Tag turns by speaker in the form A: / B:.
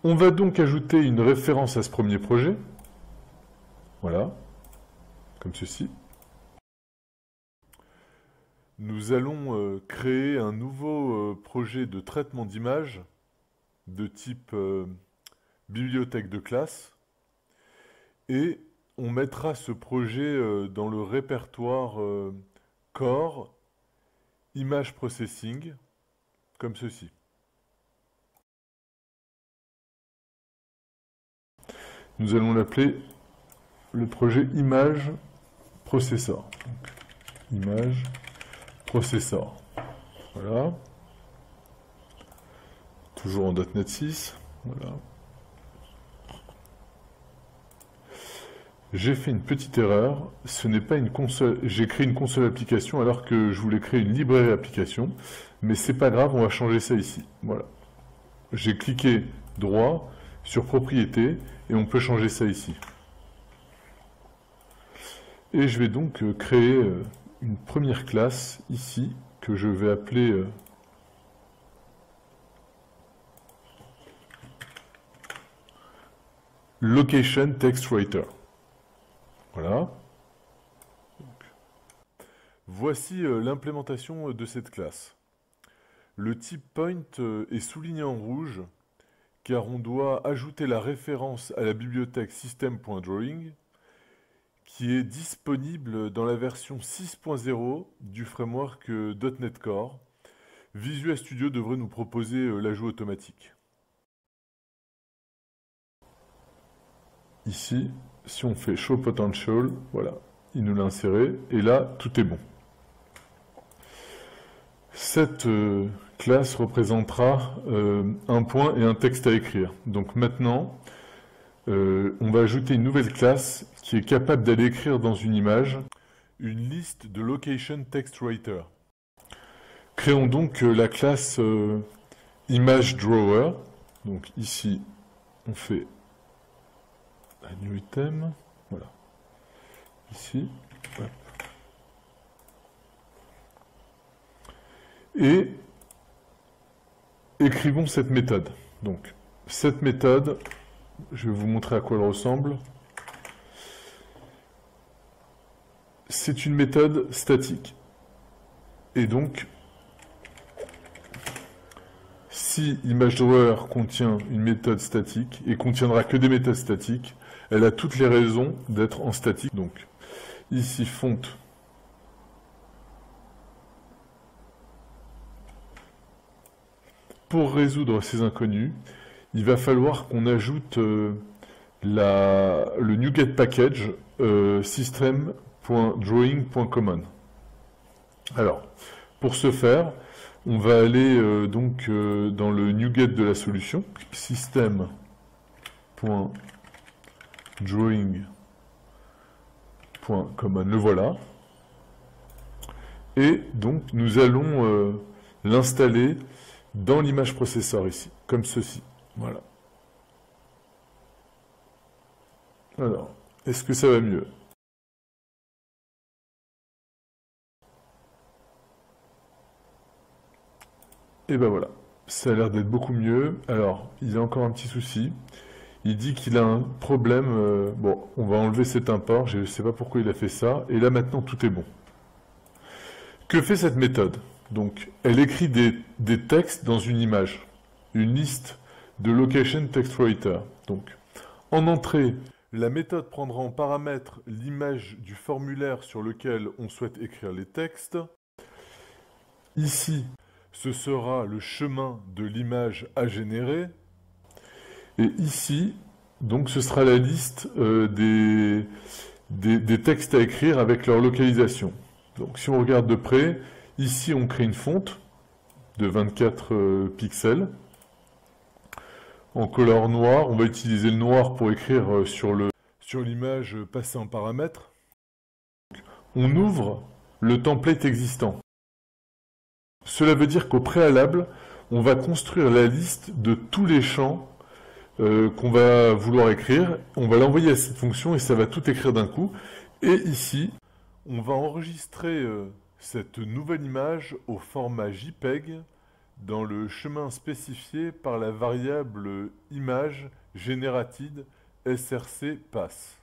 A: On va donc ajouter une référence à ce premier projet. Voilà, comme ceci. Nous allons créer un nouveau projet de traitement d'image de type bibliothèque de classe. Et on mettra ce projet dans le répertoire Core Image Processing, comme ceci. Nous allons l'appeler le projet Image Processor. Donc, Image Processor. Voilà. Toujours en .NET 6. Voilà. J'ai fait une petite erreur. Ce n'est pas une console. J'ai créé une console application alors que je voulais créer une librairie application. Mais c'est pas grave, on va changer ça ici. Voilà. J'ai cliqué droit sur propriété et on peut changer ça ici. Et je vais donc créer une première classe ici que je vais appeler Location Text Writer. Voilà. Voici l'implémentation de cette classe. Le type point est souligné en rouge car on doit ajouter la référence à la bibliothèque system.drawing qui est disponible dans la version 6.0 du framework .NET Core. Visual Studio devrait nous proposer l'ajout automatique. Ici, si on fait Show Potential, voilà, il nous l'a inséré, et là, tout est bon. Cette classe représentera un point et un texte à écrire. Donc maintenant, on va ajouter une nouvelle classe qui est capable d'aller écrire dans une image une liste de Location Text Writer. Créons donc la classe Image Drawer. Donc ici, on fait un new item. Voilà. Ici. Hop. Et écrivons cette méthode. Donc, cette méthode, je vais vous montrer à quoi elle ressemble. C'est une méthode statique. Et donc, si ImageDrawer contient une méthode statique et contiendra que des méthodes statiques, elle a toutes les raisons d'être en statique. Donc, ici, font. Pour résoudre ces inconnus, il va falloir qu'on ajoute le NuGet package system.drawing.common. Alors, pour ce faire, on va aller dans le NuGet de la solution, system.drawing.common, le voilà. Et donc, nous allons l'installer dans l'image processeur ici, comme ceci. Voilà. Alors, est-ce que ça va mieux? Et ben voilà, ça a l'air d'être beaucoup mieux. Alors, il y a encore un petit souci. Il dit qu'il a un problème. Bon, on va enlever cet import. Je ne sais pas pourquoi il a fait ça. Et là, maintenant, tout est bon. Que fait cette méthode? Donc, elle écrit des textes dans une image, une liste de Location Text Writer. Donc, en entrée, la méthode prendra en paramètre l'image du formulaire sur lequel on souhaite écrire les textes. Ici, ce sera le chemin de l'image à générer. Et ici, donc, ce sera la liste des textes à écrire avec leur localisation. Donc, si on regarde de près, ici, on crée une fonte de 24 pixels. En couleur noire, on va utiliser le noir pour écrire sur l'image passée en paramètres. On ouvre le template existant. Cela veut dire qu'au préalable, on va construire la liste de tous les champs qu'on va vouloir écrire. On va l'envoyer à cette fonction et ça va tout écrire d'un coup. Et ici, on va enregistrer cette nouvelle image au format JPEG dans le chemin spécifié par la variable image generated src pass.